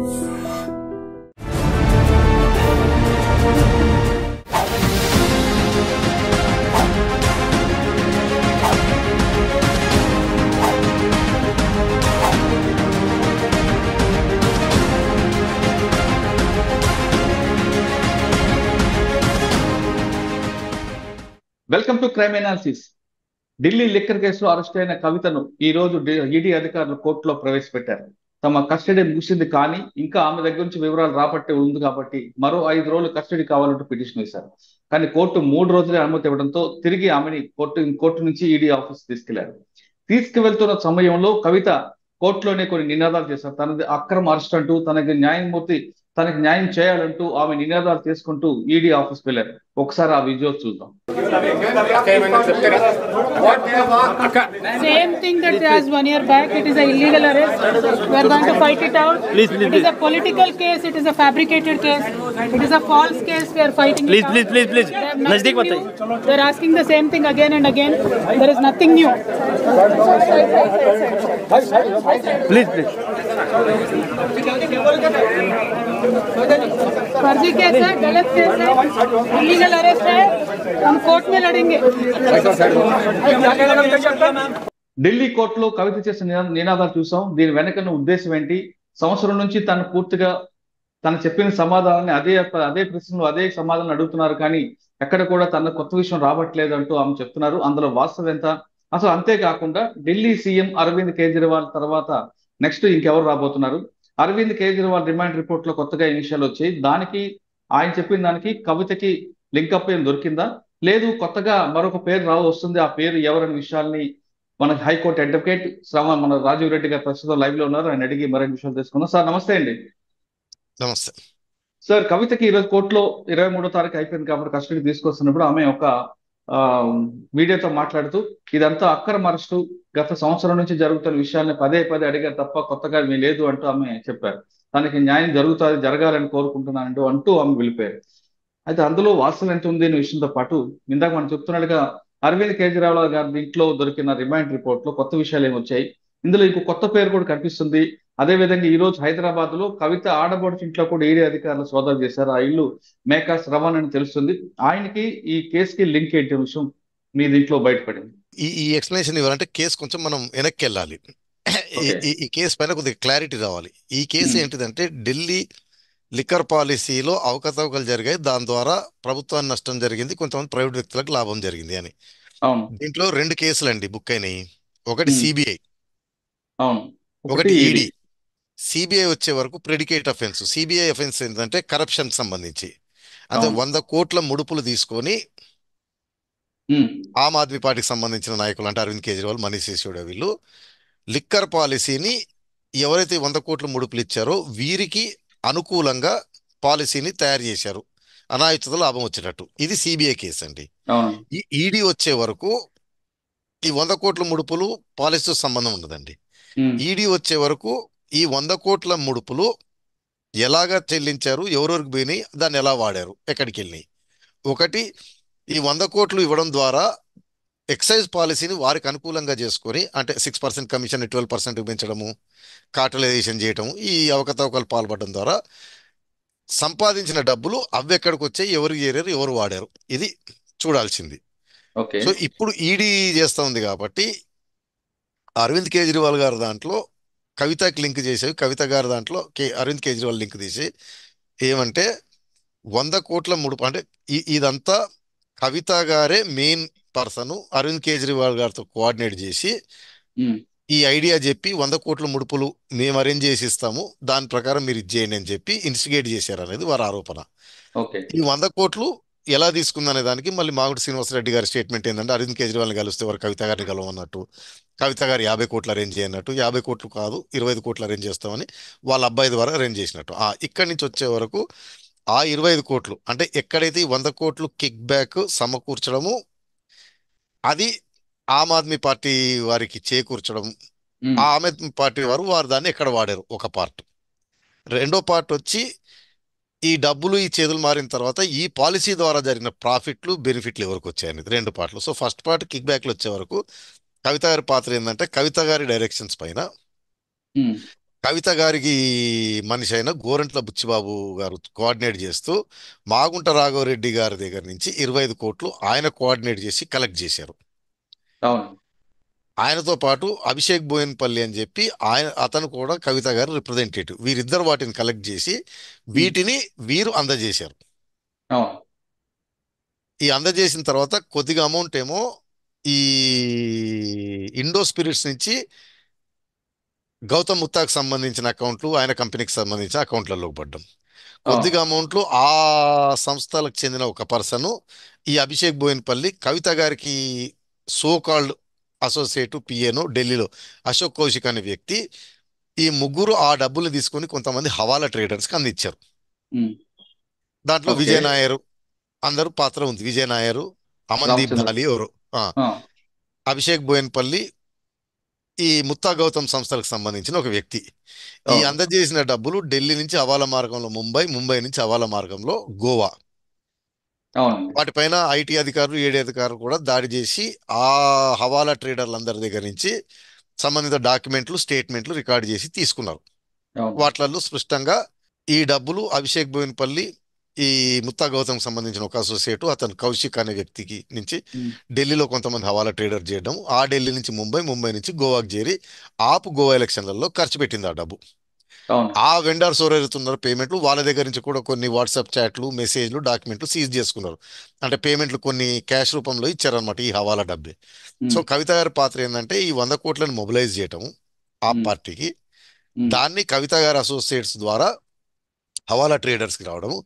Welcome to crime analysis. Delhi liquor కేసులో arrest అయిన కవితను ఈ రోజు ఈడీ అధికారులు కోర్టులో ప్రవేశపెట్టారు. తమ కస్టడీ ముగిసింది కానీ ఇంకా ఆమె దగ్గర నుంచి వివరాలు రాబట్టే ఉంది కాబట్టి మరో 5 రోజులు కస్టడీ కావాలంటూ పిటిషన్ వేశారు. కానీ కోర్టు 3 రోజులే అనుమతి ఇవ్వడంతో తిరిగి ఆమెని కోర్టు నుంచి ఈడీ ఆఫీస్ తీసుకెళ్లారు. తీసుకువెళ్తున్న సమయంలో కవిత కోర్టులోనే కొన్ని నినాదాలు చేశారు. తనది అక్రమ అరెస్ట్ అంటూ తనకి న్యాయం చేయాలంటూ ఆమె నినాదాలు చేసుకుంటూ ఈడీ ఆఫీస్ వెళ్ళారు. ఒకసారి ఆ విజువల్స్ చూద్దాం. Same thing that as 1 year back, it is an illegal arrest. We are going to fight it out. It is a political case. It is a fabricated case. It is a false case. We are fighting it out. Please. They are asking the same thing again and again. There is nothing new. Please. फर्जी case है, गलत case है, illegal arrest है. हम court में लड़ेंगे. ఢిల్లీ కోర్టులో కవిత చేసిన నినాదాలు చూసాం. దీని వెనకన్న ఉద్దేశం ఏంటి? సంవత్సరం నుంచి తను చెప్పిన సమాధానాన్ని అదే ప్రశ్నలు అదే సమాధానం అడుగుతున్నారు, కానీ ఎక్కడ కూడా తన కొత్త విషయం రావట్లేదు అంటూ ఆమె చెప్తున్నారు. అందులో వాస్తవం ఎంత? అసలు అంతేకాకుండా ఢిల్లీ సీఎం అరవింద్ కేజ్రీవాల్ తర్వాత నెక్స్ట్ ఇంకెవరు రాబోతున్నారు? అరవింద్ కేజ్రీవాల్ రిమాండ్ రిపోర్ట్ లో కొత్తగా ఈ విషయాలు వచ్చాయి. దానికి ఆయన చెప్పిన దానికి కవితకి లింకప్ ఏం దొరికిందా? లేదు కొత్తగా మరొక పేరు వస్తుంది. ఆ పేరు ఎవరనే విషయాల్ని మన హైకోర్టు అడ్వకేట్ మన రాజీవ్ రెడ్డి గారు ప్రస్తుతం లైవ్ లో ఉన్నారు. ఆయన అడిగి మరిన్ని విషయాలు తెలుసుకున్నాం. సార్ నమస్తే అండి. నమస్తే సార్, కవితకి ఈరోజు కోర్టులో 23వ తారీఖు అయిపోయింది కాబట్టి కస్టడీ తీసుకొస్తున్నప్పుడు ఆమె ఒక మీడియాతో మాట్లాడుతూ ఇదంతా అక్రమ అరెస్టు, గత సంవత్సరం నుంచి జరుగుతున్న విషయాన్ని పదే అడిగారు తప్ప కొత్తగా ఏమీ లేదు అంటూ ఆమె చెప్పారు. తనకి న్యాయం జరగాలని కోరుకుంటున్నానంటూ ఆమె వెళ్ళిపోయారు. అయితే అందులో వాస్తవం ఎంత ఉంది అనే విషయంతో పాటు ఇందాక మనం చెప్తున్నట్టుగా అరవింద్ కేజ్రీవాల్ గారి ఇంట్లో దొరికిన రిమాండ్ రిపోర్ట్ లో కొత్త విషయాలు ఏమొచ్చాయి. ఇందులో ఇంకో కొత్త పేరు కూడా కనిపిస్తుంది. అదే విధంగా ఈ రోజు హైదరాబాద్ లో కవిత ఆడబడుచు ఇంట్లో కూడా ఈడీ అధికారులు సోదాలు చేశారు. ఆ ఇల్లు మేకాస్ రవాణా అని తెలుస్తుంది. ఆయనకి ఈ కేసుకి లింక్ ఏంటి విషయం మీ దీంట్లో బయటపడింది. ఈ ఎక్స్ప్లెనేషన్ ఇవ్వాలంటే కేసు కొంచెం మనం వెనక్కి వెళ్ళాలి. ఈ కేసు పైన కొద్దిగా క్లారిటీ రావాలి. ఈ కేసు ఏంటిదంటే ఢిల్లీ లిక్కర్ పాలసీలో అవకతవకలు జరిగాయి, దాని ద్వారా ప్రభుత్వానికి నష్టం జరిగింది, కొంతమంది ప్రైవేట్ వ్యక్తులకు లాభం జరిగింది అని. దీంట్లో 2 కేసులు అండి బుక్ అయినాయి. ఒకటి సిబిఐ, ఒకటి ఈడీ. సిబిఐ వచ్చే వరకు ప్రెడికేట్ అఫెన్స్. సిబిఐ అఫెన్స్ ఏంటంటే కరప్షన్ సంబంధించి, అంటే 100 కోట్ల ముడుపులు తీసుకొని ఆమ్ ఆద్మీ పార్టీకి సంబంధించిన నాయకులు అంటే అరవింద్ కేజ్రీవాల్, మనీష్ సిసోడియా వీళ్ళు లిక్కర్ పాలసీని ఎవరైతే 100 కోట్ల ముడుపులు ఇచ్చారో వీరికి అనుకూలంగా పాలసీని తయారు చేశారు, అనాయుత లాభం వచ్చేటట్టు. ఇది సిబిఐ కేసు అండి. ఈ ఈడీ వచ్చే వరకు ఈ 100 కోట్ల ముడుపులు పాలసీతో సంబంధం ఉండదండి. ఈడీ వచ్చే వరకు ఈ 100 కోట్ల ముడుపులు ఎలాగా చెల్లించారు, ఎవరెవరికి పోయినాయి, దాన్ని ఎలా వాడారు, ఎక్కడికి వెళ్ళినాయి. ఒకటి, ఈ 100 కోట్లు ఇవ్వడం ద్వారా ఎక్సైజ్ పాలసీని వారికి అనుకూలంగా చేసుకొని, అంటే 6% కమిషన్ 12% పెంచడము, కార్టలైజేషన్ చేయటము, ఈ అవకతవకలు పాల్పడడం ద్వారా సంపాదించిన డబ్బులు అవి ఎక్కడికి వచ్చాయి, ఎవరు చేరారు, ఎవరు వాడారు, ఇది చూడాల్సింది. సో ఇప్పుడు ఈడీ చేస్తూ ఉంది కాబట్టి అరవింద్ కేజ్రీవాల్ గారి దాంట్లో కవితకి లింక్ చేసేవి, కవిత గారి దాంట్లో అరవింద్ కేజ్రీవాల్ లింక్ తీసి ఏమంటే 100 కోట్ల ముడుపు అంటే ఇదంతా కవిత గారే మెయిన్ పర్సన్ అరవింద్ కేజ్రీవాల్ గారితో కోఆర్డినేట్ చేసి ఈ ఐడియా చెప్పి 100 కోట్ల ముడుపులు మేము అరేంజ్ చేసి ఇస్తాము, దాని ప్రకారం మీరు ఇచ్చేయండి అని చెప్పి ఇన్స్టిగేట్ చేశారు అనేది వారి ఆరోపణ. ఈ 100 కోట్లు ఎలా తీసుకుందనే దానికి మళ్ళీ మాగుడు శ్రీనివాసరెడ్డి గారి స్టేట్మెంట్ ఏంటంటే అరవింద్ కేజ్రీవాల్ని కలిస్తే వారు కవిత గారిని కలవన్నట్టు, కవిత గారు 50 కోట్లు అరేంజ్ చేయనట్టు, 50 కోట్లు కాదు 25 కోట్లు అరేంజ్ చేస్తామని వాళ్ళ అబ్బాయి ద్వారా అరేంజ్ చేసినట్టు. ఇక్కడి నుంచి వచ్చే వరకు ఆ 25 కోట్లు అంటే ఎక్కడైతే 100 కోట్లు కిక్ బ్యాక్ సమకూర్చడము, అది ఆమ్ ఆద్మీ పార్టీ వారికి చేకూర్చడం, ఆ ఆమ్ ఆద్మీ పార్టీ వారు దాన్ని ఎక్కడ వాడారు ఒక పార్ట్. రెండో పార్ట్ వచ్చి ఈ డబ్బులు ఈ చేతులు మారిన తర్వాత ఈ పాలసీ ద్వారా జరిగిన ప్రాఫిట్లు బెనిఫిట్లు ఎవరికి వచ్చాయనేది 2 పార్ట్లు. సో ఫస్ట్ పార్ట్ కిక్ బ్యాక్లు వచ్చే వరకు కవిత గారి పాత్ర ఏంటంటే కవిత గారి డైరెక్షన్స్ పైన కవిత గారికి మనిషి అయిన గోరంట్ల బుచ్చిబాబు గారు కోఆర్డినేట్ చేస్తూ మాగుంట రాఘవరెడ్డి గారి దగ్గర నుంచి 25 కోట్లు ఆయన కోఆర్డినేట్ చేసి కలెక్ట్ చేశారు. అవును. ఆయనతో పాటు అభిషేక్ బోయిన్పల్లి అని చెప్పి అతను కూడా కవిత గారు రిప్రజెంటేటివ్. వీరిద్దరు వాటిని కలెక్ట్ చేసి ఉమ్, వీటిని వీరు అందజేశారు. అవును. ఈ అందజేసిన తర్వాత కొద్దిగా అమౌంట్ ఏమో ఈ ఇండో స్పిరిట్స్ నుంచి గౌతమ్ ముత్తాకు సంబంధించిన అకౌంట్లు, ఆయన కంపెనీకి సంబంధించిన అకౌంట్లలో పడ్డం. అవును. కొద్దిగా అమౌంట్లు ఆ సంస్థలకు చెందిన ఒక పర్సన్, ఈ అభిషేక్ బోయిన్పల్లి కవిత గారికి సోకాల్డ్ అసోసియేట్ పిఏను ఢిల్లీలో అశోక్ కౌశిక్ అనే వ్యక్తి, ఈ ముగ్గురు ఆ డబ్బులు తీసుకొని కొంతమంది హవాలా ట్రేడర్స్కి అందించారు. ఉమ్, దాంట్లో ఓకే. విజయ్ నాయర్ అందరూ పాత్ర ఉంది. విజయ్ నాయర్, అమన్దీప్ రామచంద్ర. ధాలి ఎవరు, ఆ, ఆ, అభిషేక్ బోయిన్పల్లి ఈ ముత్తా గౌతమ్ సంస్థలకు సంబంధించిన ఒక వ్యక్తి. ఈ అవును. అందజేసిన డబ్బులు ఢిల్లీ నుంచి హవాలా మార్గంలో ముంబై, ముంబై నుంచి హవాలా మార్గంలో గోవా. అవునండి. వాటిపైన ఐటీ అధికారులు, ఏడీ అధికారులు కూడా దాడి చేసి ఆ హవాలా ట్రేడర్లందరి దగ్గర నుంచి సంబంధిత డాక్యుమెంట్లు, స్టేట్మెంట్లు రికార్డు చేసి తీసుకున్నారు. అవును. వాటిలలో స్పష్టంగా ఈ డబ్బులు అభిషేక్ బోయిన్పల్లి ఈ ముత్తా గౌతమ్ సంబంధించిన ఒక అసోసియేటు అతను కౌశిక్ అనే వ్యక్తికి నుంచి ఉమ్, ఢిల్లీలో కొంతమంది హవాలా ట్రేడర్ చేయడం, ఆ ఢిల్లీ నుంచి ముంబై, ముంబై నుంచి గోవాకు చేరి ఆపు గోవా ఎలక్షన్లలో ఖర్చు పెట్టింది ఆ డబ్బు. అవును. ఆ వెండర్స్ ఎవరైతున్నారో పేమెంట్లు వాళ్ళ దగ్గర నుంచి కూడా కొన్ని వాట్సాప్ చాట్లు, మెసేజ్లు, డాక్యుమెంట్లు సీజ్ చేసుకున్నారు. అంటే పేమెంట్లు కొన్ని క్యాష్ రూపంలో ఇచ్చారనమాట ఈ హవాలా డబ్బే. సో ఉమ్, కవిత గారి పాత్ర ఏంటంటే ఈ 100 కోట్లను మొబిలైజ్ చేయటం ఆ ఉమ్, పార్టీకి, ఉమ్, దాన్ని కవిత గారి అసోసియేట్స్ ద్వారా హవాలా ట్రేడర్స్కి రావడము,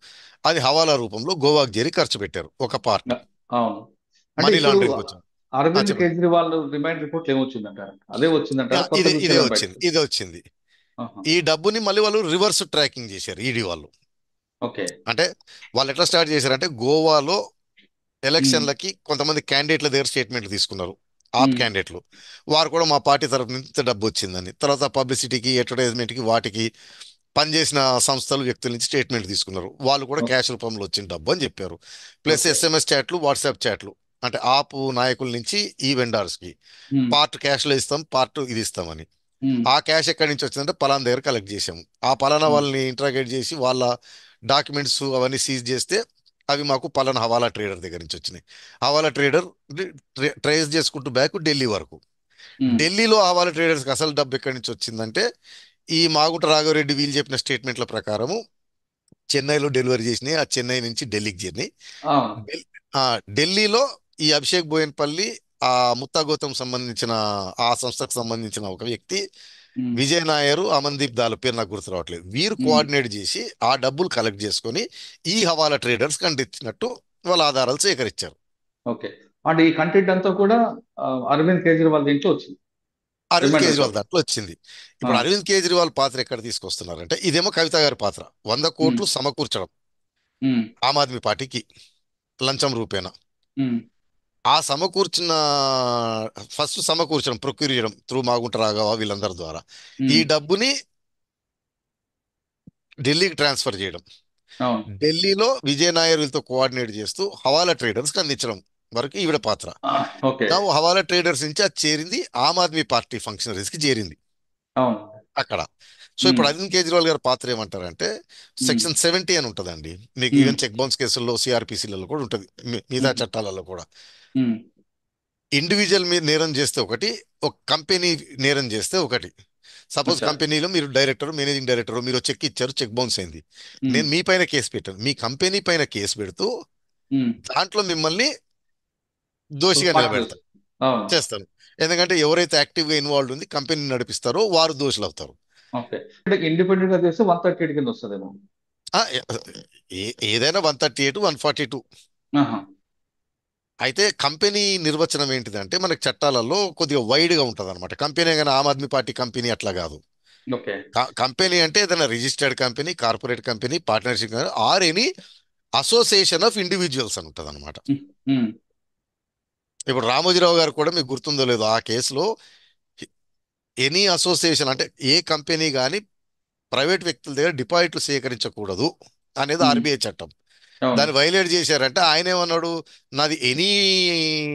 అది హవాలా రూపంలో గోవాకు చేరి ఖర్చు పెట్టారు ఒక పార్ట్. అవును. అంటే మనీ ఇప్పుడు లాండరింగ్ వచ్చింది. అరవింద్ చెప్పండి. కేజ్రీవాల్ రిమైండ్ రిపోర్ట్ ఏమొచ్చిందంటారు? అదే వచ్చిందంటారా? కొత్త ఇదే విషయాలు వచ్చింది, బయటకు? ఇదే వచ్చింది. ఆహా. ఈ డబ్బుని మళ్ళీ వాళ్ళు రివర్స్ ట్రాకింగ్ చేశారు ఈడీ వాళ్ళు. ఓకే. అంటే వాళ్ళు ఎట్లా స్టార్ట్ చేశారంటే గోవాలో ఉమ్, ఎలక్షన్లకి కొంతమంది క్యాండిడేట్ల దగ్గర స్టేట్మెంట్లు తీసుకున్నారు. ఆప్ ఉమ్, క్యాండిడేట్లు వారు కూడా మా పార్టీ తరఫు నుంచి ఇంత డబ్బు వచ్చిందని, తర్వాత పబ్లిసిటీకి, అడ్వర్టైజ్మెంట్కి, వాటికి పనిచేసిన సంస్థలు, వ్యక్తుల నుంచి స్టేట్మెంట్ తీసుకున్నారు. వాళ్ళు కూడా ఓ- క్యాష్ రూపంలో వచ్చిన డబ్బు అని చెప్పారు. Plus okay. ఎస్ఎంఎస్ చాట్లు, వాట్సాప్ చాట్లు, అంటే ఆపు నాయకుల నుంచి ఈ వెండర్స్కి ఉమ్, పార్ట్ క్యాష్లో ఇస్తాం, పార్ట్ ఇది ఇస్తామని. ఉమ్, ఆ క్యాష్ ఎక్కడి నుంచి వచ్చిందంటే పలానా దగ్గర కలెక్ట్ చేసాము. ఆ పలానా ఉమ్, వాళ్ళని ఇంట్రాగేట్ చేసి వాళ్ళ డాక్యుమెంట్స్ అవన్నీ సీజ్ చేస్తే అవి మాకు పలానా హవాలా ట్రేడర్ దగ్గర నుంచి వచ్చినాయి. హవాలా ట్రేడర్ ట్రేస్ చేసుకుంటూ బ్యాక్ ఢిల్లీ వరకు. ఉమ్, ఢిల్లీలో హవాలా ట్రేడర్స్కి అసలు డబ్బు ఎక్కడి నుంచి వచ్చిందంటే ఈ మాగుంట రాఘవరెడ్డి వీళ్ళు చెప్పిన స్టేట్మెంట్ల ప్రకారము చెన్నైలో డెలివరీ చేసినాయి. ఆ చెన్నై నుంచి ఢిల్లీకి చేరినాయి. అవును. ఢిల్- ఆ, ఢిల్లీలో ఈ అభిషేక్ బోయన్పల్లి ఆ ముత్తా గౌతమ్ సంబంధించిన ఆ సంస్థకు సంబంధించిన ఒక వ్యక్తి ఉమ్, విజయ్ నాయరు, అమన్దీప్ దాల్ పేరు నాకు గుర్తు రావట్లేదు, వీరు ఉమ్, కోఆర్డినేట్ చేసి ఆ డబ్బులు కలెక్ట్ చేసుకొని ఈ హవాలా ట్రేడర్స్ కంటించినట్టు వాళ్ళ ఆధారాలు సేకరించారు. ఓకే. అంటే ఈ కంటెంట్ అంతా కూడా అరవింద్ కేజ్రీవాల్ దీంట్లో వచ్చింది, అరవింద్ రిమైండ్ కేజ్రీవాల్ రిపోర్ట్. దాంట్లో వచ్చింది. ఇప్పుడు అరవింద్ కేజ్రీవాల్ పాత్ర ఎక్కడ తీసుకొస్తున్నారంటే ఇదేమో కవిత గారి పాత్ర 100 ఉమ్, కోట్లు సమకూర్చడం ఉమ్, ఆమ్ ఆద్మీ పార్టీకి లంచం రూపేణా. ఉమ్, ఆ సమకూర్చిన ఫస్ట్ సమకూర్చడం, ప్రొక్యూర్ చేయడం త్రూ మాగుంట రాఘవ వీళ్ళందరి ద్వారా ఈ ఉమ్, డబ్బుని ఢిల్లీకి ట్రాన్స్ఫర్ చేయడం, అవును. ఢిల్లీలో విజయ్ నాయర్ వీళ్ళతో కోఆర్డినేట్ చేస్తూ హవాలా ట్రేడర్స్కి అందించడం వరకు ఈవిడ పాత్ర. ఆ, ఓకే. నా హవాలా ట్రేడర్స్ నుంచి అది చేరింది ఆమ్ ఆద్మీ పార్టీ ఫంక్షనరీస్కి చేరింది అవును. అక్కడ. సో ఉమ్, ఇప్పుడు అరవింద్ కేజ్రీవాల్ గారి పాత్ర ఏమంటారంటే ఉమ్, సెక్షన్ 70 అని ఉంటుందండి మీకు, ఉమ్, ఈవెన్ చెక్ బౌన్స్ కేసుల్లో, సిఆర్పిసిలలో కూడా ఉంటుంది, మిగతా ఉమ్, చట్టాలలో కూడా. ఉమ్, ఇండివిజువల్ మీరు నేరం చేస్తే ఒకటి, ఒక కంపెనీ నేరం చేస్తే ఒకటి. సపోజ్ అచ్చా. కంపెనీలో మీరు డైరెక్టర్, మేనేజింగ్ డైరెక్టర్, మీరు చెక్ ఇచ్చారు, చెక్ బౌన్స్ అయింది, ఉమ్, నేను మీ పైన కేసు పెట్టాను, మీ కంపెనీ పైన కేసు పెడుతూ ఉమ్, దాంట్లో మిమ్మల్ని ఒక దోషిగా పార్ట్ నిలబెడతాను, చేసి. అవును. చేస్తాను. ఎందుకంటే ఎవరైతే యాక్టివ్గా ఇన్వాల్వ్ ఉంది కంపెనీ నడిపిస్తారో వారు దోషులు అవుతారు. ఓకే. అంటే ఇండిపెండెంట్ గా చేస్తే 138 కింద వస్తుందేమో. ఆ, ఏదైనా 138, 142. ఆహా. అయితే కంపెనీ నిర్వచనం ఏంటిదంటే మనకి చట్టాలలో కొద్దిగా వైడ్గా ఉంటుంది అనమాట. కంపెనీ కానీ ఆమ్ ఆద్మీ పార్టీ కంపెనీ అట్లా కాదు. ఓకే. కంపెనీ అంటే ఏదైనా registered company, corporate company, partnership or any association of individuals అని ఉంటుంది అనమాట. ఉమ్, ఉమ్, ఇప్పుడు రామోజీరావు గారు కూడా మీకు గుర్తుందో లేదో ఆ కేసులో ఎనీ అసోసియేషన్ అంటే ఏ కంపెనీ కానీ ప్రైవేట్ వ్యక్తుల దగ్గర డిపాజిట్లు సేకరించకూడదు అనేది ఉమ్, ఆర్బీఐ చట్టం. అవును. దాన్ని వైలేట్ చేశారంటే ఆయన ఏమన్నాడు, నాది ఎనీ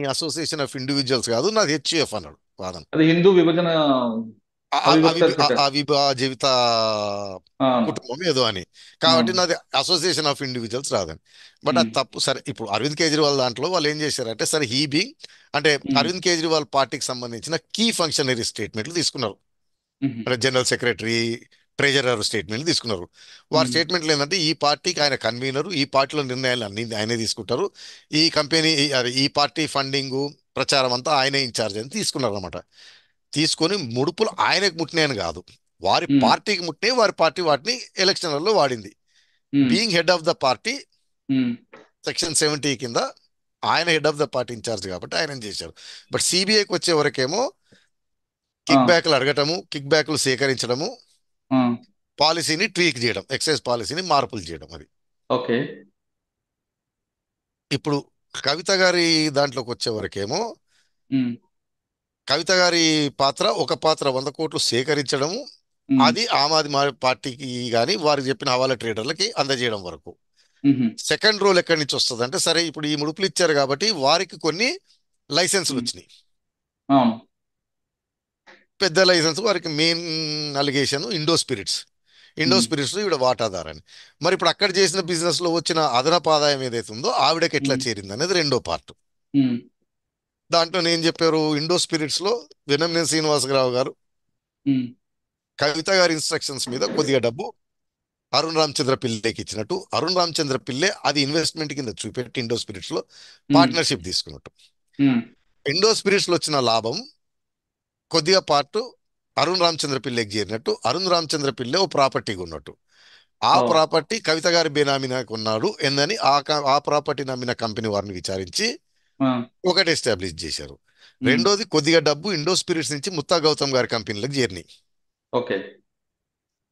అసోసియేషన్ ఆఫ్ ఇండివిజువల్స్ కాదు, నాది హెచ్యుఎఫ్ అన్నాడు వాదన. అది హిందూ విభజన అవిభాజిత అవును. కుటుంబం ఏదో అని, కాబట్టి అవును. నాది అసోసియేషన్ ఆఫ్ ఇండివిజువల్స్ రాదని. బట్ ఉమ్, అది తప్పు. సరే, ఇప్పుడు అరవింద్ కేజ్రీవాల్ దాంట్లో వాళ్ళు ఏం చేశారంటే, సరే హీ బీయింగ్ అంటే ఉమ్, అరవింద్ కేజ్రీవాల్ పార్టీకి సంబంధించిన కీ ఫంక్షనరీ స్టేట్మెంట్లు తీసుకున్నారు. ఉమ్, అంటే జనరల్ సెక్రటరీ, ట్రెజరర్ స్టేట్మెంట్లు తీసుకున్నారు. వారి ఉమ్, స్టేట్మెంట్లు ఏంటంటే, ఈ పార్టీకి ఆయన కన్వీనరు, ఈ పార్టీలో నిర్ణయాలు అన్ని ఆయనే తీసుకుంటారు, ఈ కంపెనీ ఈ పార్టీ ఫండింగ్ ప్రచారం అంతా ఆయనే ఇన్ఛార్జ్ అని తీసుకున్నారు అనమాట. తీసుకొని ముడుపులు ఆయనకు ముట్టినాయని కాదు, వారి ఉమ్, పార్టీకి ముట్టినాయి, వారి పార్టీ వాటిని ఎలక్షన్లలో వాడింది. Um, being head of the party, um, section 70 కింద ఆయన head of the party incharge కాబట్టి ఆయన చేశారు. బట్ సిబిఐకి వచ్చే వరకేమో ఆ, కిక్ బ్యాక్లు అడగటము, కిక్ బ్యాక్లు సేకరించడము, ఆ, పాలసీని ట్వీక్ చేయడం, ఎక్సైజ్ పాలసీని మార్పులు చేయడం అది. ఓకే. ఇప్పుడు కవిత గారి దాంట్లోకి వచ్చే వరకేమో, ఉమ్, కవిత గారి పాత్ర, ఒక పాత్ర 100 కోట్లు సేకరించడము, ఉమ్, అది ఆమ్ ఆద్మీ పార్టీకి కానీ వారికి చెప్పిన హవాలా ట్రేడర్లకి అందజేయడం వరకు. ఉహు, సెకండ్ రోల్ ఎక్కడి నుంచి వస్తుంది అంటే, సరే ఇప్పుడు ఈ ముడుపులు ఇచ్చారు కాబట్టి వారికి కొన్ని లైసెన్సులు ఉమ్, వచ్చినాయి. అవును. పెద్ద లైసెన్స్ వారికి main allegation Indo Spirits. Indo um, Spirits ఈవిడ వాటాదారని. మరి ఇప్పుడు అక్కడ చేసిన బిజినెస్ లో వచ్చిన అదనపు ఆదాయం ఏదైతే ఉందో ఆవిడకి ఎట్లా ఉమ్, చేరింది అనేది రెండో పార్ట్. ఉమ్, దాంట్లో నేను చెప్పారు, ఇండో స్పిరిట్స్ లో వెనంనేని శ్రీనివాసరావు గారు ఉమ్, కవిత గారి ఇన్స్ట్రక్షన్స్ మీద కొద్దిగా డబ్బు అరుణ్ రామచంద్ర పిల్లేకి ఇచ్చినట్టు, అరుణ్ రామచంద్ర పిల్లే అది ఇన్వెస్ట్మెంట్ కింద చూపెట్టి ఇండో స్పిరిట్స్ లో ఉమ్, పార్ట్నర్షిప్ తీసుకున్నట్టు. ఉమ్, ఇండో స్పిరిట్స్ లో వచ్చిన లాభం కొద్దిగా పార్ట్ అరుణ్ రామచంద్ర పిల్లకి చేరినట్టు, అరుణ్ రామచంద్ర పిల్లే ఓ ప్రాపర్టీగా ఉన్నట్టు. ఆ ఓ, ప్రాపర్టీ కవిత గారి బేనామీనా కొన్నాడు ఎందని ఆ ప్రాపర్టీ నమ్మిన కంపెనీ వారిని విచారించి ఆ, ఒకటి ఎస్టాబ్లిష్ చేశారు. ఉమ్, రెండోది, కొద్దిగా డబ్బు ఇండో స్పిరిట్స్ నుంచి ముత్తా గౌతమ్ గారి కంపెనీలకు చేరినాయి. ఓకే.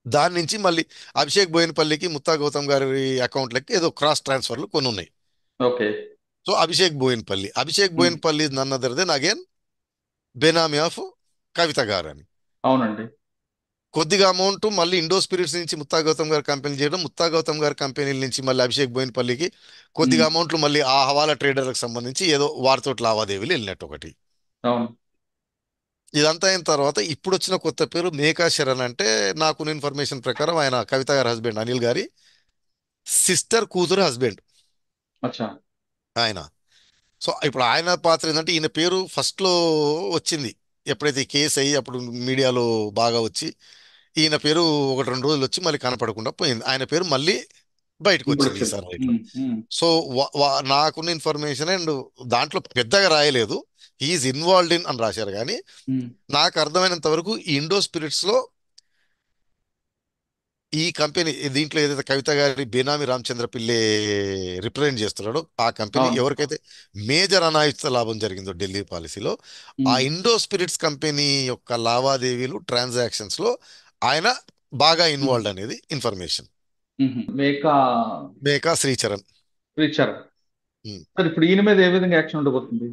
దాని నుంచి మళ్ళీ అభిషేక్ బోయినపల్లికి, ముత్తా గౌతమ్ గారి అకౌంట్లకి ఏదో క్రాస్ ట్రాన్స్ఫర్లు కొన్ని ఉన్నాయి. Okay. So Abhishek um, Boinapally none other than again benami of Kavitha గారు అని. అవునండి. కొద్దిగా అమౌంట్ మళ్ళీ ఇండో స్పిరిట్స్ నుంచి ముత్తా గౌతమ్ గారి కంపెనీ చేయడం, ముత్తా గౌతమ్ గారి కంపెనీల నుంచి మళ్ళీ అభిషేక్ బోయినపల్లికి ఉమ్, కొద్దిగా అమౌంట్లు మళ్ళీ ఆ హవాలా ట్రేడర్లకు సంబంధించి ఏదో వారితో లావాదేవీలు వెళ్ళినట్టు ఒకటి. అవును. ఇదంతా అయిన తర్వాత ఇప్పుడు వచ్చిన కొత్త పేరు మేకా శరణ్. అంటే నాకున్న ఇన్ఫర్మేషన్ ప్రకారం ఆయన కవిత గారి హస్బెండ్ అనిల్ గారి సిస్టర్ కూతురు హస్బెండ్ అచ్చా. ఆయన. సో ఇప్పుడు ఆయన పాత్ర ఏంటంటే, ఈయన పేరు ఫస్ట్ లో వచ్చింది ఎప్పుడైతే ఈ కేసు అయ్యి అప్పుడు మీడియాలో బాగా వచ్చి, ఈయన పేరు 1-2 రోజులు వచ్చి మళ్ళీ కనపడకుండా పోయింది. ఆయన పేరు మళ్ళీ బయటకు ఇప్పుడు వచ్చింది వచ్చింది. ఈసారి ఇట్లా. ఉమ్, ఉమ్, సో నాకున్న ఇన్ఫర్మేషన్ అండ్ దాంట్లో పెద్దగా రాయలేదు, హీఈస్ ఇన్వాల్వ్డ్ ఇన్ అని రాశారు. కానీ ఉమ్, నాకు అర్థమైనంత వరకు ఈ ఇండో స్పిరిట్స్ లో ఈ కంపెనీ దీంట్లో ఏదైతే కవిత గారి బేనామీ రామచంద్ర పిల్లే రిప్రజెంట్ చేస్తున్నాడో ఆ కంపెనీ అవును. ఎవరికైతే మేజర్ అనాయుత లాభం జరిగిందో ఢిల్లీ పాలసీలో, ఆ ఉమ్, ఇండో స్పిరిట్స్ కంపెనీ యొక్క లావాదేవీలు ట్రాన్సాక్షన్స్ లో ఆయన బాగా ఉమ్, ఇన్వాల్వ్డ్ అనేది ఇన్ఫర్మేషన్. మేకా మేకా శ్రీచరణ్. రీచర్. ఉమ్. సార్ ఇప్పుడు ఈయన మీద ఏ విధంగా యాక్షన్ ఉండబోతుంది?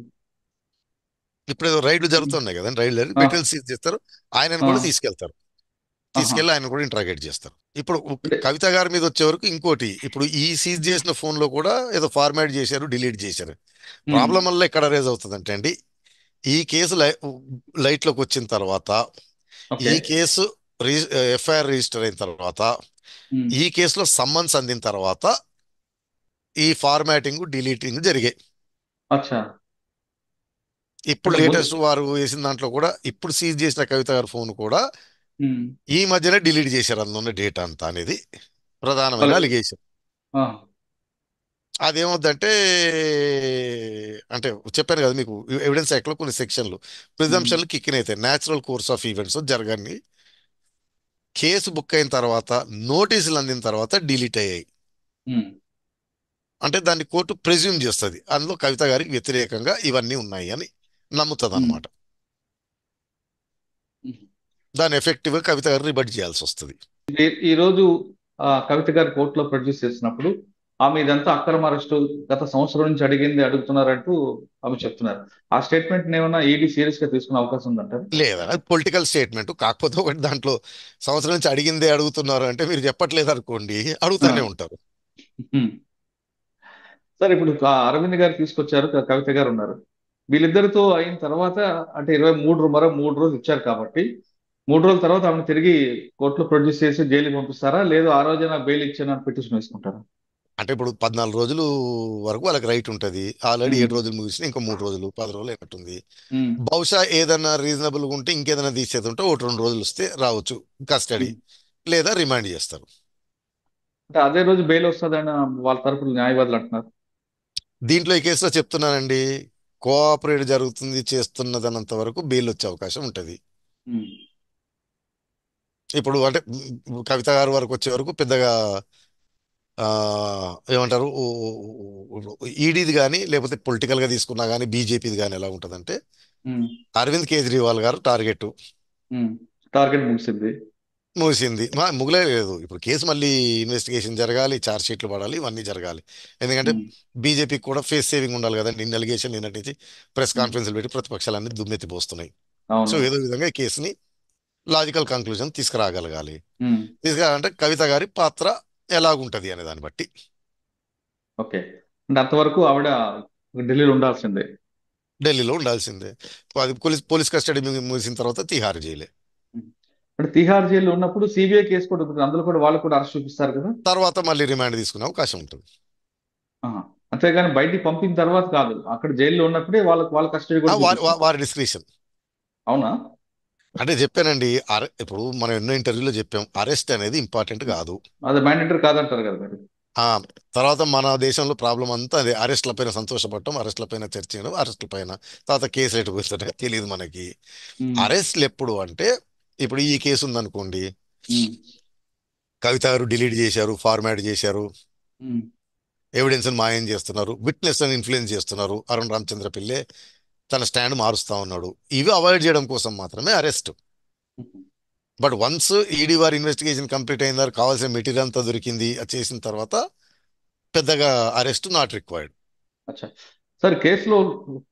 ఇప్పుడు ఏదో రైళ్లు ఉమ్, జరుగుతున్నాయి కదండి, రైళ్లు ఆ, మెటీరియల్ సీజ్ చేస్తారు, ఆయనను ఆ, కూడా తీసుకెళ్తారు, ఆహా. తీసుకెళ్ళి ఆయన కూడా ఇంట్రాగేట్ చేస్తారు. ఇప్పుడు అంటే కవిత గారి మీద వచ్చే వరకు ఇంకోటి, ఇప్పుడు ఈ సీజ్ చేసిన ఫోన్ లో కూడా ఏదో ఫార్మాట్ చేశారు, డిలీట్ చేశారు. ఉమ్, ప్రాబ్లం వల్ల ఎక్కడ రేజ్ అవుతుందంటే అండి, ఈ కేసు లైట్ లోకి వచ్చిన తర్వాత, ఓకే. ఈ కేసు ఎఫ్ఐఆర్ రిజిస్టర్ అయిన తర్వాత, ఉమ్, ఈ కేసులో సమ్మన్స్ అందిన తర్వాత ఈ ఫార్మాటింగ్ డిలీటింగ్ జరిగాయి. అచ్చా. ఇప్పుడు అంటే ముందు. లేటెస్ట్ వారు వేసిన దాంట్లో కూడా, ఇప్పుడు సీజ్ చేసిన కవిత గారి ఫోన్ కూడా ఉమ్, ఈ మధ్యనే డిలీట్ చేశారు అందులో ఉన్న డేటా అంతా అనేది ప్రధానమైన వాళ్ళకి. అలిగేషన్. ఆ, అదేమవుద్దంటే, అంటే చెప్పాను కదా మీకు, ఎవిడెన్స్ యాక్ట్ లో కొన్ని సెక్షన్లు ఉమ్, ప్రిజంప్షన్లు కిక్కిన్ అవుతాయి, న్యాచురల్ కోర్స్ ఆఫ్ ఈవెంట్స్ జరగని. కేసు బుక్ అయిన తర్వాత, నోటీసులు అందిన తర్వాత డిలీట్ అయ్యాయి. ఉమ్, అంటే దాన్ని కోర్టు ప్రెజ్యూమ్ చేస్తుంది, అందులో కవిత గారికి వ్యతిరేకంగా ఇవన్నీ ఉన్నాయి అని నమ్ముతుంది ఉమ్, అనమాట. ఉమ్. దాన్ని ఎఫెక్టివ్ గా కవిత గారు రిబట్ చేయాల్సి వస్తుంది. ఈ రోజు కవిత గారి కోర్టులో ప్రొడ్యూస్ చేసినప్పుడు ఆమె ఇదంతా అక్రమ అరెస్టు, గత సంవత్సరం నుంచి అడిగింది అడుగుతున్నారంటూ ఆమె చెప్తున్నారు. ఆ స్టేట్మెంట్ ఏమైనా ఈడీ సీరియస్ గా తీసుకునే అవకాశం ఉందంటారు? లేదా, అది పొలిటికల్ స్టేట్మెంట్. కాకపోతే ఒకటి, దాంట్లో సంవత్సరం నుంచి అడిగిందే అడుగుతున్నారు అంటే మీరు చెప్పట్లేదు అనుకోండి, అడుగుతానే ఉంటారు. సార్ ఇప్పుడు అరవింద్ గారు తీసుకొచ్చారు, కవిత గారు ఉన్నారు. వీళ్ళిద్దరితో అయిన తర్వాత అంటే 23 మరో 3 రోజులు ఇచ్చారు కాబట్టి 3 రోజుల తర్వాత ఆమెను తిరిగి కోర్టులో ప్రొడ్యూస్ చేసి జైలుకి పంపిస్తారా, లేదు ఆ రోజున బెయిల్ ఇచ్చిన పిటిషన్ వేసుకుంటారా? అంటే ఇప్పుడు 14 రోజులు వరకు వాళ్ళకి రైట్ ఉంటుంది. ఆల్రెడీ ఉమ్, 7 రోజులు ముగిసిన ఇంకో 3 రోజులు 10 రోజులు అయినట్టుంది. ఉమ్, బహుశా ఏదైనా రీజనబుల్గా ఉంటే ఇంకేదైనా తీసేది ఉంటే 1-2 రోజులు వస్తే రావచ్చు కస్టడీ, ఉమ్. లేదా రిమాండ్ చేస్తారు. అంటే అదే రోజు బెయిల్ వస్తుందని వాళ్ళ తరపున న్యాయవాదులు అంటున్నారు. దీంట్లో ఈ కేసులో చెప్తున్నానండి, కోఆపరేట్ జరుగుతుంది చేస్తున్నదన్నంత వరకు బెయిల్ వచ్చే అవకాశం ఉంటుంది. ఉమ్, ఇప్పుడు అంటే కవిత గారి వరకు వచ్చే వరకు పెద్దగా ఆ, ఏమంటారు ఈడీది కానీ లేకపోతే పొలిటికల్గా తీసుకున్నా కానీ బీజేపీది కానీ ఎలా ఉంటుందంటే ఉమ్, అరవింద్ కేజ్రీవాల్ గారు టార్గెట్ ఉమ్. టార్గెట్ ముగిసింది. ముగిసింది. ముగిలే లేదు, ఇప్పుడు కేసు మళ్ళీ ఇన్వెస్టిగేషన్ జరగాలి, ఛార్జ్ షీట్లు పడాలి, ఇవన్నీ జరగాలి. ఎందుకంటే ఉమ్, బీజేపీకి కూడా ఫేస్ సేవింగ్ ఉండాలి కదండి. నిన్న అలిగేషన్ నిన్నటి నుంచి ప్రెస్ ఉమ్. కాన్ఫరెన్స్లు పెట్టి ప్రతిపక్షాలన్నీ దుమ్మెత్తిపోస్తున్నాయి. సో అవును. ఏదో విధంగా ఈ కేసుని లాజికల్ కంక్లూజన్ తీసుకురాగలగాలి. ఉమ్, తీసుకురాలంటే కవిత గారి పాత్ర ఎలాగుంటది అనే దాన్ని బట్టి ఓకే. అంటే అంతవరకు ఆవిడ ఢిల్లీలో ఉండాల్సిందే. ఢిల్లీలో ఉండాల్సిందే. అది పోలీస్ పోలీస్ కస్టడీ ముగిసిన తర్వాత తిహార్ జైలే. ఉమ్. అంటే తిహార్ జైల్లో ఉన్నప్పుడు సిబిఐ కేసు కూడా ఉంటుంది, అందులో కూడా వాళ్ళు కూడా అరెస్ట్ చూపిస్తారు కదా. తర్వాత మళ్ళీ రిమాండ్ తీసుకునే అవకాశం ఉంటుంది. ఆహా. అంతేగాని బయటికి పంపిన తర్వాత కాదు, అక్కడ జైల్లో ఉన్నప్పుడే వాళ్ళ కస్టడీ కూడా వారి చూపిస్తారు. వారి డిస్క్రిషన్. అవునా? అంటే చెప్పానండి, ఇప్పుడు మనం ఎన్నో ఇంటర్వ్యూలో చెప్పాం, అరెస్ట్ అనేది ఇంపార్టెంట్ కాదు. అది మ్యాండేటరీ కాదంటారు కదా మీరు. ఆ తర్వాత మన దేశంలో ప్రాబ్లం అంతా అదే, అరెస్ట్ల పైన సంతోషపడటం, అరెస్ట్ల పైన చర్చ చేయడం, అరెస్ట్ల పైన తర్వాత కేసులు ఎటు పోతున్నాయో తెలియదు మనకి. ఉమ్, అరెస్ట్లు ఎప్పుడు అంటే, ఇప్పుడు ఈ కేసు ఉందనుకోండి, ఉమ్, కవిత గారు డిలీట్ చేశారు, ఫార్మాట్ చేశారు, ఉమ్, ఎవిడెన్స్ మాయం చేస్తున్నారు, విట్నెస్ అని ఇన్ఫ్లుయెన్స్ చేస్తున్నారు, అరుణ్ రామచంద్ర పిల్లే తన స్టాండ్ మారుస్తా ఉన్నాడు, ఇవి అవాయిడ్ చేయడం కోసం మాత్రమే arrest. Um. But once ED వారి ఇన్వెస్టిగేషన్ కంప్లీట్ అయిన తర్వాత కావాల్సిన మెటీరియల్ అంతా దొరికింది, అది చేసిన తర్వాత పెద్దగా అరెస్ట్ నాట్ రిక్వైర్డ్. అచ్చా. సార్, కేసులో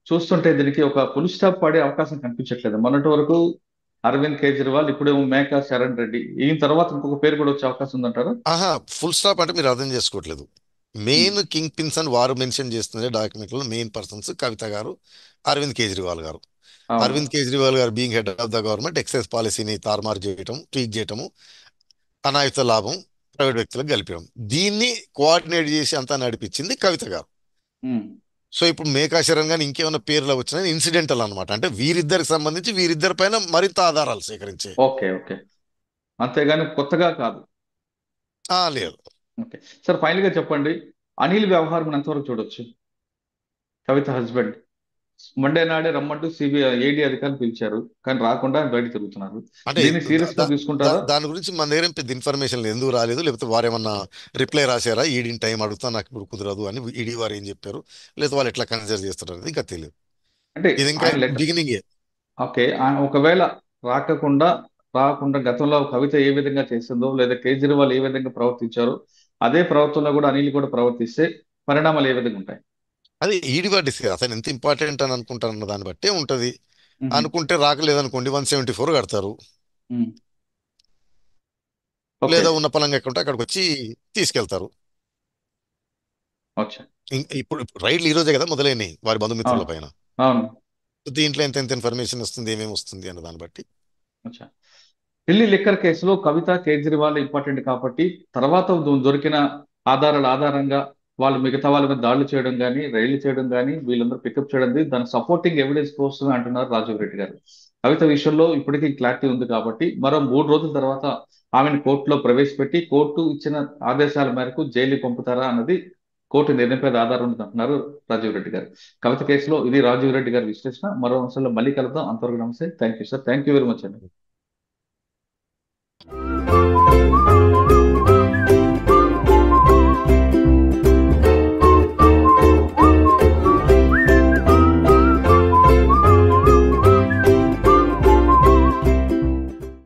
చూస్తుంటే దీనికి ఒక ఫుల్ స్టాప్ పడే అవకాశం కనిపించట్లేదు. మొన్నటి వరకు అరవింద్ కేజ్రీవాల్, ఇప్పుడేమో మేకా శరణ్ రెడ్డి, ఈయన తర్వాత ఇంకొక పేరు కూడా వచ్చే అవకాశం ఉందంటారా? ఆహా, ఫుల్ స్టాప్ అంటే మీరు అర్థం చేసుకోవట్లేదు. ఉమ్, మెయిన్ కింగ్ పిన్స్ అని వారు మెన్షన్ చేస్తున్న డాక్యుమెంట్లో మెయిన్ పర్సన్స్ కవిత గారు, అరవింద్ కేజ్రీవాల్ గారు. అవును. Arvind Kejriwal garu being head of the government excise పాలసీని తారుమారు చేయటం, ట్వీక్ చేయటము, అనాయుత లాభం ప్రైవేట్ వ్యక్తులకు కలిపడం, దీన్ని కోఆర్డినేట్ చేసి అంతా నడిపించింది కవిత గారు. ఉమ్, సో ఇప్పుడు మేకా శరణ్ గాని ఇంకేమైనా పేర్లు వచ్చినా ఇన్సిడెంటల్ అనమాట, అంటే వీరిద్దరికి సంబంధించి వీరిద్దరి పైన మరింత ఆధారాలు సేకరించే. Okay, okay. అంతేగాని కొత్తగా కాదు. లేదు. ఓకే. సార్, ఫైనల్ గా చెప్పండి, అనిల్ వ్యవహారం ఎంతవరకు చూడొచ్చు? కవిత హస్బెండ్ మండే నాడే రమ్మంటూ సిబిఐ ఏడీ అధికారులు పిలిచారు, కానీ రాకుండా బయట తిరుగుతున్నారు. అంటే దీన్ని సీరియస్ గా తీసుకుంటారా? దాని గురించి మన దగ్గర ఏం పెద్ద ఇన్ఫర్మేషన్ లేదు, ఎందుకు రాలేదు, లేకపోతే వారు ఏమన్నా రిప్లై రాశారా, ఈడీని టైం అడుగుతా నాకు ఇప్పుడు కుదరదు అని ఈడీ వారు ఏం చెప్పారు, లేదా వాళ్ళు ఎట్లా కన్సిడర్ చేస్తారు అనేది ఇంకా తెలియదు. అంటే ఇది ఇంకా ఆయన లెటర్. బిగినింగే. ఓకే. ఆయన ఒకవేళ రాకుండా రాకుండా గతంలో కవిత ఏ విధంగా చేసిందో, లేదా కేజ్రీవాల్ ఏ విధంగా ప్రవర్తించారో, అదే ప్రవర్తనలో కూడా అనిల్ కూడా ప్రవర్తిస్తే పరిణామాలు ఏ విధంగా ఉంటాయి? అది ఈడీ వారు డిస్కస్, అతను ఎంత ఇంపార్టెంట్ అని అనుకుంటారన్న దాన్ని బట్టే ఉంటది. మ్మ్. అనుకుంటే రాకలేదనుకోండి 174 కడతారు, మ్మ్. ఓకే. లేదా ఉన్న పలంగా ఎక్కడ ఉంటే అక్కడికి వచ్చి తీసుకెళ్తారు. అచ్చా. ఇప్పుడు రైడ్లు ఈ రోజే కదా మొదలైనవి వారి బంధుమిత్రుల అవును, పైన. అవును. దీంట్లో ఎంత ఎంత ఇన్ఫర్మేషన్ వస్తుంది, ఏమేమి వస్తుంది అన్న దాన్ని బట్టి. అచ్చా. ఢిల్లీ లిక్కర్ కేసులో కవిత, కేజ్రీవాల్ ఇంపార్టెంట్ కాబట్టి తర్వాత దొరికిన ఆధారాల ఆధారంగా వాళ్ళు మిగతా వాళ్ళ మీద దాడులు చేయడం కానీ, రైళ్లు చేయడం కానీ, వీళ్ళందరూ పికప్ చేయడం, దాని సపోర్టింగ్ ఎవిడెన్స్ కోసమే అంటున్నారు రాజీవ్ రెడ్డి గారు. కవిత విషయంలో ఇప్పటికీ క్లారిటీ ఉంది కాబట్టి మరో 3 రోజుల తర్వాత ఆమెను కోర్టులో ప్రవేశపెట్టి కోర్టు ఇచ్చిన ఆదేశాల మేరకు జైలుకి పంపుతారా అన్నది కోర్టు నిర్ణయంపై ఆధారం ఉంది అంటున్నారు రాజీవ్ రెడ్డి గారు. కవిత కేసులో ఇది రాజీవ్ రెడ్డి గారి విశ్లేషణ. మరో అంశంలో మళ్ళీ కలుద్దాం. అంతవరకు నమస్తే. Thank you sir. Thank you very much అండి.